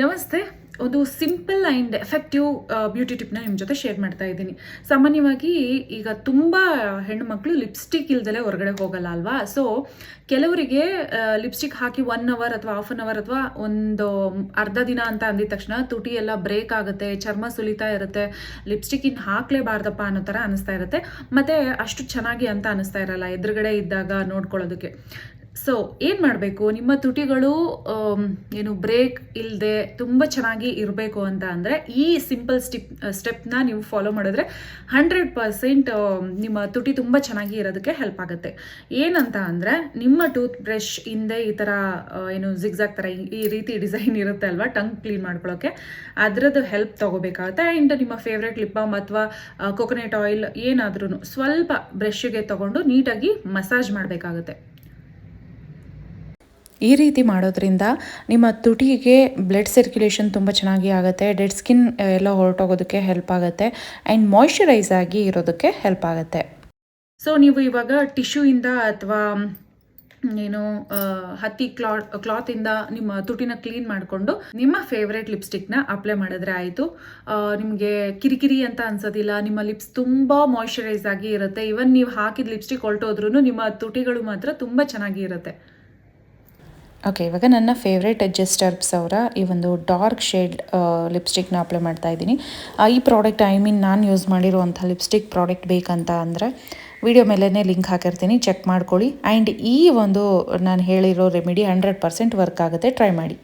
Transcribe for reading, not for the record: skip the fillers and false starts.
ನಮಸ್ತೆ. ಒಂದು simple and effective beauty ಟಿಪ್ನ ನಿಮ್ಮ ಜೊತೆ ಶೇರ್ ಮಾಡ್ತಾ ಇದ್ದೀನಿ. ಸಾಮಾನ್ಯವಾಗಿ ಈಗ ತುಂಬ ಹೆಣ್ಣುಮಕ್ಕಳು ಲಿಪ್ಸ್ಟಿಕ್ ಇಲ್ದಲೇ ಹೊರಗಡೆ ಹೋಗಲ್ಲ ಅಲ್ವಾ? ಸೊ ಕೆಲವರಿಗೆ ಲಿಪ್ಸ್ಟಿಕ್ ಹಾಕಿ 1 ಅವರ್ ಅಥವಾ ಹಾಫ್ ಅನ್ ಅವರ್ ಅಥವಾ ಒಂದು ಅರ್ಧ ದಿನ ಅಂತ ಅಂದಿದ ತಕ್ಷಣ ತುಟಿ ಎಲ್ಲ ಬ್ರೇಕ್ ಆಗುತ್ತೆ, ಚರ್ಮ ಸುಲಿತಾ ಇರುತ್ತೆ, ಲಿಪ್ಸ್ಟಿಕ್ ಇನ್ನು ಹಾಕಲೇಬಾರ್ದಪ್ಪ ಅನ್ನೋ ಥರ ಅನಿಸ್ತಾ ಇರುತ್ತೆ. ಮತ್ತು ಅಷ್ಟು ಚೆನ್ನಾಗಿ ಅಂತ ಅನಿಸ್ತಾ ಇರಲ್ಲ ಎದುರುಗಡೆ ಇದ್ದಾಗ ನೋಡ್ಕೊಳ್ಳೋದಕ್ಕೆ. ಸೊ ಏನು ಮಾಡಬೇಕು, ನಿಮ್ಮ ತುಟಿಗಳು ಏನು ಬ್ರೇಕ್ ಇಲ್ಲದೆ ತುಂಬ ಚೆನ್ನಾಗಿ ಇರಬೇಕು ಅಂತ ಅಂದರೆ ಈ ಸಿಂಪಲ್ ಸ್ಟೆಪ್ನ ನೀವು ಫಾಲೋ ಮಾಡಿದ್ರೆ 100% ನಿಮ್ಮ ತುಟಿ ತುಂಬ ಚೆನ್ನಾಗಿ ಇರೋದಕ್ಕೆ ಹೆಲ್ಪ್ ಆಗುತ್ತೆ. ಏನಂತ ಅಂದರೆ ನಿಮ್ಮ ಟೂತ್ ಬ್ರಷ್ ಹಿಂದೆ ಈ ಥರ ಏನು ಜಿಗ್ಜಾಗ್ ಥರ ಈ ರೀತಿ ಡಿಸೈನ್ ಇರುತ್ತೆ ಅಲ್ವಾ, ಟಂಗ್ ಕ್ಲೀನ್ ಮಾಡ್ಕೊಳ್ಳೋಕ್ಕೆ, ಅದರದ್ದು ಹೆಲ್ಪ್ ತೊಗೋಬೇಕಾಗುತ್ತೆ. ಆ್ಯಂಡ್ ನಿಮ್ಮ ಫೇವ್ರೆಟ್ ಲಿಪ್ ಬಾಮ್ ಅಥವಾ ಕೊಕೊನೆಟ್ ಆಯಿಲ್ ಏನಾದ್ರೂ ಸ್ವಲ್ಪ ಬ್ರಷ್ಗೆ ತೊಗೊಂಡು ನೀಟಾಗಿ ಮಸಾಜ್ ಮಾಡಬೇಕಾಗುತ್ತೆ. ಈ ರೀತಿ ಮಾಡೋದ್ರಿಂದ ನಿಮ್ಮ ತುಟಿಗೆ ಬ್ಲಡ್ ಸರ್ಕ್ಯುಲೇಷನ್ ತುಂಬ ಚೆನ್ನಾಗಿ ಆಗುತ್ತೆ, ಡೆಡ್ ಸ್ಕಿನ್ ಎಲ್ಲ ಹೊರಟೋಗೋದಕ್ಕೆ ಹೆಲ್ಪ್ ಆಗುತ್ತೆ, ಆ್ಯಂಡ್ ಮಾಯ್ಶ್ಚರೈಸ್ ಆಗಿ ಇರೋದಕ್ಕೆ ಹೆಲ್ಪ್ ಆಗುತ್ತೆ. ಸೊ ನೀವು ಇವಾಗ ಟಿಶ್ಯೂಯಿಂದ ಅಥವಾ ಏನು ಹತ್ತಿ ಕ್ಲಾತಿಂದ ನಿಮ್ಮ ತುಟಿನ ಕ್ಲೀನ್ ಮಾಡಿಕೊಂಡು ನಿಮ್ಮ ಫೇವ್ರೇಟ್ ಲಿಪ್ಸ್ಟಿಕ್ನ ಅಪ್ಲೈ ಮಾಡಿದ್ರೆ ಆಯಿತು. ನಿಮಗೆ ಕಿರಿಕಿರಿ ಅಂತ ಅನ್ಸೋದಿಲ್ಲ, ನಿಮ್ಮ ಲಿಪ್ಸ್ ತುಂಬ ಮಾಯ್ಶ್ಚರೈಸ್ ಆಗಿ ಇರುತ್ತೆ. ಇವನ್ ನೀವು ಹಾಕಿದ ಲಿಪ್ಸ್ಟಿಕ್ ಹೊರಟೋದ್ರೂ ನಿಮ್ಮ ತುಟಿಗಳು ಮಾತ್ರ ತುಂಬ ಚೆನ್ನಾಗಿ ಇರುತ್ತೆ. ಓಕೆ, ಇವಾಗ ನನ್ನ ಫೇವ್ರೇಟ್ ಜಸ್ಟ್ ಅವರ ಈ ಒಂದು ಡಾರ್ಕ್ ಶೇಡ್ ಲಿಪ್ಸ್ಟಿಕ್ನ ಅಪ್ಲೈ ಮಾಡ್ತಾ ಇದ್ದೀನಿ. ಈ ಪ್ರಾಡಕ್ಟ್ ನಾನು ಯೂಸ್ ಮಾಡಿರುವಂಥ ಲಿಪ್ಸ್ಟಿಕ್ ಪ್ರಾಡಕ್ಟ್ ಬೇಕಂತ ಅಂದರೆ ವಿಡಿಯೋ ಮೇಲೇ ಲಿಂಕ್ ಹಾಕಿರ್ತೀನಿ, ಚೆಕ್ ಮಾಡ್ಕೊಳ್ಳಿ. ಆ್ಯಂಡ್ ಈ ಒಂದು ನಾನು ಹೇಳಿರೋ ರೆಮಿಡಿ 100% ವರ್ಕ್ ಆಗುತ್ತೆ, ಟ್ರೈ ಮಾಡಿ.